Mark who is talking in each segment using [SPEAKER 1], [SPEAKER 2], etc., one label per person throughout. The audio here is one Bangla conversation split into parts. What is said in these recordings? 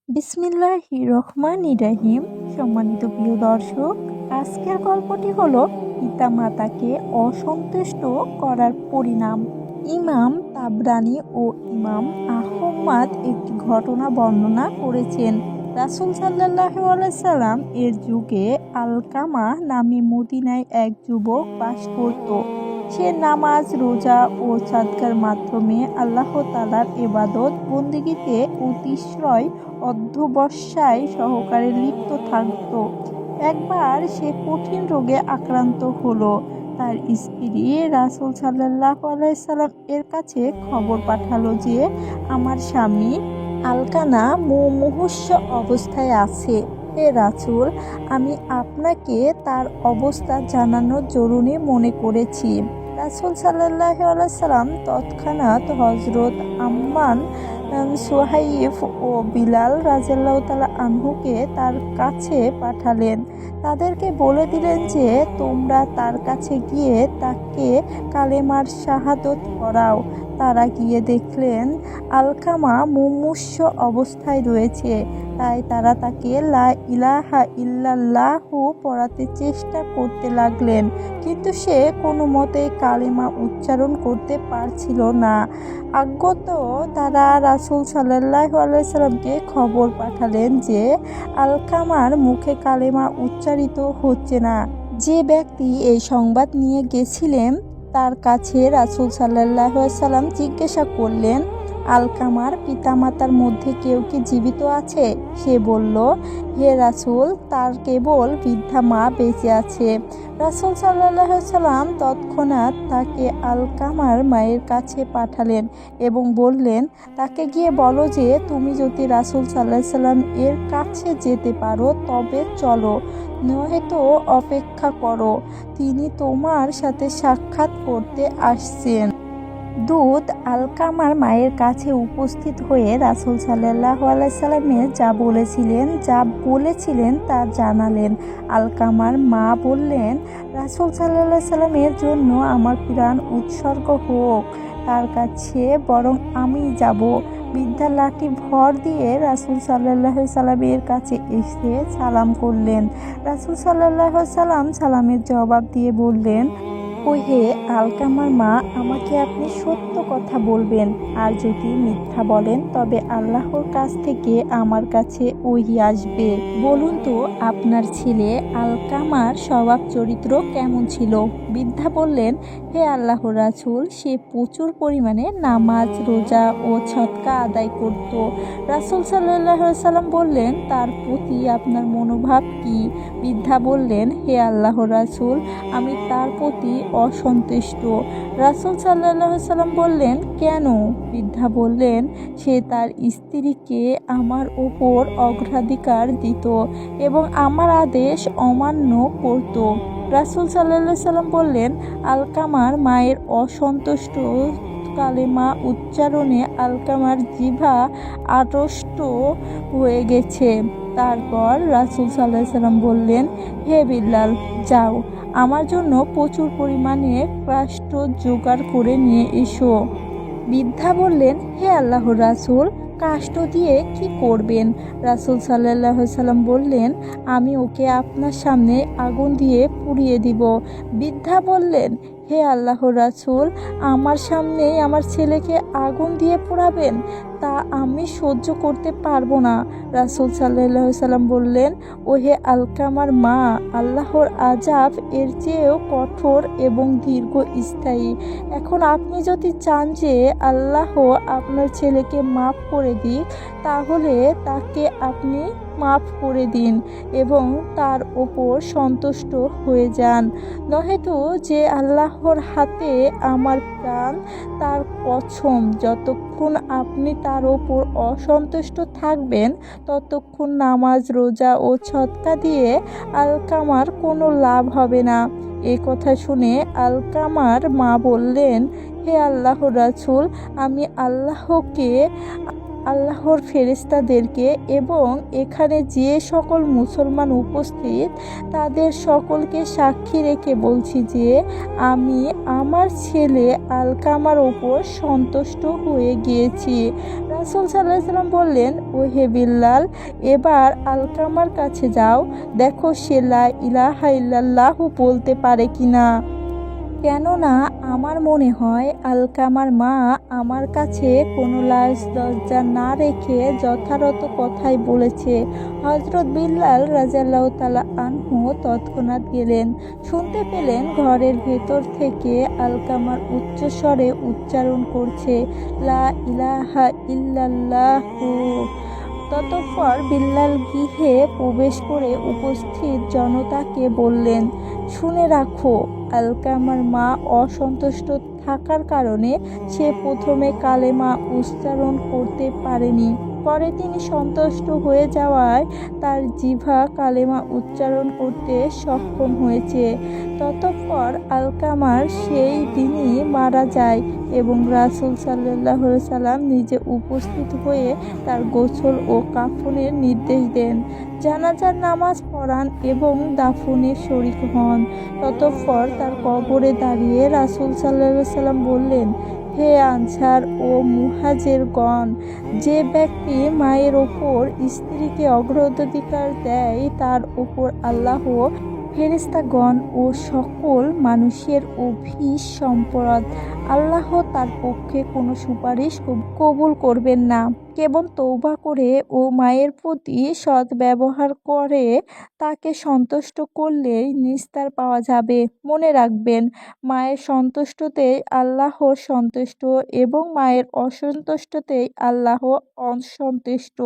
[SPEAKER 1] বিসমিল্লাহির রহমানির রহিম। সম্মানিত প্রিয় দর্শক, আজকের গল্পটি হলো পিতামাতাকে অসন্তুষ্ট করার পরিণাম। ইমাম তাবরানী ও ইমাম আহমদ একটি ঘটনা বর্ণনা করেছেন। রাসূল সাল্লাল্লাহু আলাইহি সাল্লাম এর যুগে আলকামা নামে মদিনায় এক যুবক বাস করত। সে নামাজ, রোজা ও সাদকার মাধ্যমে আল্লাহ তাআলার ইবাদত বন্দেগীতে অতিশয় অধ্যবসায় সহকারে লিপ্ত থাকত। একবার সে কঠিন রোগে আক্রান্ত হলো। তার স্ত্রী রাসূল সাল্লাল্লাহু আলাইহি সাল্লাম এর কাছে খবর পাঠালো যে আমার স্বামী আলকানা মুমূর্ষু অবস্থায় আছে। হে রাসূল, আমি আপনাকে তার অবস্থা জানানো জরুরি মনে করেছি। রাসূল সাল্লাল্লাহু আলাইহি সাল্লাম তৎক্ষণাৎ হযরত আম্মান, সুহাইব ও বিলাল রাদিয়াল্লাহু তাআলা আনহুকে তার কাছে পাঠালেন। তাদেরকে বলে দিলেন যে তোমরা তার কাছে গিয়ে তাকে কালেমার শাহাদত পড়াও। তারা গিয়ে দেখলেন আলকামা মুমূর্ষু অবস্থায় রয়েছে। তাই তারা তাকে লা ইলাহা ইল্লাল্লাহু পড়াতে চেষ্টা করতে লাগলেন, কিন্তু সে কোনো মতে কালেমা উচ্চারণ করতে পারছিল না। অজ্ঞত তারা রাসূল সাল্লাল্লাহু আলাইহি সাল্লামকে খবর পাঠালেন যে আলকামার মুখে কালেমা উচ্চারিত হচ্ছে না। যে ব্যক্তি এই সংবাদ নিয়ে গেছিলেন তার কাছে রাসূল সাল্লাল্লাহু আলাইহি সাল্লাম জিজ্ঞাসা করলেন, আলকামার পিতামাতার মধ্যে কেউ কি জীবিত আছে? সে বলল, হে রাসূল, তার কেবল বৃদ্ধা মা বেঁচে আছে। রাসূল সাল্লাল্লাহু আলাইহি সাল্লাম তৎক্ষণাৎ তাকে আলকামার মায়ের কাছে পাঠালেন এবং বললেন, তাকে গিয়ে বলো যে তুমি যদি রাসূল সাল্লাল্লাহু আলাইহি সাল্লাম এর কাছে যেতে পারো তবে চলো, নয়তো অপেক্ষা করো, তিনি তোমার সাথে সাক্ষাৎ করতে আসছেন। দূত আলকামার মায়ের কাছে উপস্থিত হয়ে রাসূল সাল্লাল্লাহু আলাইহি সাল্লামের যা বলেছিলেন তা জানালেন। আলকামার মা বললেন, রাসূল সাল্লাল্লাহু আলাইহি সাল্লামের জন্য আমার প্রাণ উৎসর্গ হোক, তার কাছে বরং আমি যাব। বৃদ্ধা লাঠি ভর দিয়ে রাসূল সাল্লাল্লাহু আলাইহি সাল্লামের কাছে এসে সালাম করলেন। রাসূল সাল্লাল্লাহু আলাইহি সাল্লাম সালামের জবাব দিয়ে বললেন, ও হে আলকামার মা, আমাকে আপনি সত্য কথা বলবেন, আর যদি মিথ্যা বলেন তবে আল্লাহর কাছ থেকে আমার কাছে ওহী আসবে। বলুন তো আপনার ছেলে আলকামার স্বভাব চরিত্র কেমন ছিল? বৃদ্ধা বললেন, হে আল্লাহর রাসূল, সে প্রচুর পরিমাণে নামাজ, রোজা ও সদকা আদায় করত। রাসূল সাল্লাল্লাহু আলাইহি সাল্লাম বললেন, তার প্রতি আপনার মনোভাব কি? বৃদ্ধা বললেন, হে আল্লাহর রাসূল, আমি তার প্রতি অসন্তুষ্ট। রাসূল সাল্লাল্লাহু আলাইহি সাল্লাম বললেন, কেন? বৃদ্ধা বললেন, সে তার স্ত্রীকে আমার ওপর অগ্রাধিকার দিত এবং আমার আদেশ অমান্য করত। রাসূল সাল্লাল্লাহু আলাইহি সাল্লাম বললেন, আলকামার মায়ের অসন্তুষ্ট কালেমা উচ্চারণে আলকামার জিহ্বা আড়ষ্ট হয়ে গেছে। তারপর রাসূল সাল্লাল্লাহু আলাইহি সাল্লাম বললেন, হে বিলাল, যাও, আমার জন্য প্রচুর পরিমাণে কাষ্ঠ জোগাড় করে নিয়ে এসো। বৃদ্ধা বললেন, হে আল্লাহর রাসূল, কাষ্ঠ দিয়ে কি করবেন? রাসূল সাল্লাল্লাহু আলাইহি সাল্লাম বললেন, আমি ওকে আপনার সামনে আগুন দিয়ে পুড়িয়ে দিব। বৃদ্ধা বললেন, হে আল্লাহর রাসূল, আমার সামনেই আমার ছেলেকে আগুন দিয়ে পোড়াবেন? তা আমি সহ্য করতে পারবো না। রাসূল সাল্লাল্লাহু আলাইহি সাল্লাম বললেন, ও হে আলকামার মা, আল্লাহর আযাব এর চেয়েও কঠোর এবং দীর্ঘস্থায়ী। এখন আপনি যদি চান যে আল্লাহ আপনার ছেলেকে মাফ করে দিক, তাহলে তাকে আপনি মাফ করে দিন এবং তার ওপর সন্তুষ্ট হয়ে যান, নয়তো যে আল্লাহর হাতে আমার প্রাণ, তার কসম, যতক্ষণ আপনি তার ওপর অসন্তুষ্ট থাকবেন ততক্ষণ নামাজ, রোজা ও সদকা দিয়ে আলকামার কোনো লাভ হবে না। এই কথা শুনে আলকামার মা বললেন, হে আল্লাহর রাসূল, আমি আল্লাহকে আল্লাহর ফেরেশতাদেরকে এবং এখানে যে সকল মুসলমান উপস্থিত তাদের সকলকে সাক্ষী রেখে বলছি যে আমি আমার ছেলে আলকামার ওপর সন্তুষ্ট হয়ে গিয়েছি। রাসূল সাল্লাল্লাহু আলাইহি সাল্লাম বললেন, ও হে বিল্লাল, এবার আলকামার কাছে যাও, দেখো সে লা ইলাহা ইল্লাল্লাহু বলতে পারে কিনা। কেননা আমার মনে হয় আলকামার মা আমার কাছে কোনো লাজ লজ্জা না রেখে যথাযথ কথাই বলেছে। হযরত বিল্লাল রাদিয়াল্লাহু তাআলা আনহু তৎক্ষণাৎ গেলেন। শুনতে পেলেন ঘরের ভেতর থেকে আলকামার উচ্চস্বরে উচ্চারণ করছে, লা ইলাহা ইল্লাল্লাহু। ততঃপর বিল্লাল গৃহে প্রবেশ করে উপস্থিত জনতাকে বললেন, শুনে রাখো, আলকামার মা অসন্তুষ্ট থাকার কারণে সে প্রথমে কালেমা উচ্চারণ করতে পারেনি। পরে তিনি সন্তুষ্ট হয়ে যাওয়ায় তার জিহ্বা কালেমা উচ্চারণ করতে সক্ষম হয়েছে। ততঃপর আলকামার সেই দিনই মারা যায় এবং রাসূল সাল্লাল্লাহু আলাইহি সাল্লাম নিজে উপস্থিত হয়ে তার গোসল ও কাফনের নির্দেশ দেন, জানাজার নামাজ পড়ান এবং দাফনে শরীক হন। ততঃপর তার কবরে দাঁড়িয়ে রাসূল সাল্লাল্লাহু আলাইহি সাল্লাম বললেন, হে আনসার ও মুহাজিরগণ, যে ব্যক্তি মায়ের ওপর স্ত্রীকে অগ্রাধিকার দেয় তার ওপর আল্লাহ, ফেরেশতাগণ ও সকল মানুষের অভিসম্পাদ আল্লাহ তার পক্ষে কোনো সুপারিশ কবুল করবেন না। কেবল তওবা করে ও মায়ের প্রতি সৎ ব্যবহার করে তাকে সন্তুষ্ট করলেই নিস্তার পাওয়া যাবে। মনে রাখবেন, মায়ের সন্তুষ্টতেই আল্লাহ সন্তুষ্ট এবং মায়ের অসন্তুষ্টতেই আল্লাহ অসন্তুষ্ট।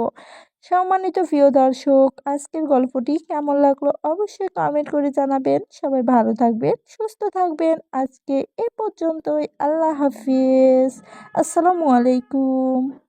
[SPEAKER 1] সম্মানিত প্রিয় দর্শক, আজকের গল্পটি কেমন লাগলো অবশ্যই কমেন্ট করে জানাবেন। সবাই ভালো থাকবেন, সুস্থ থাকবেন। আজকে এ পর্যন্তই। আল্লাহ হাফিজ। আসসালামু আলাইকুম।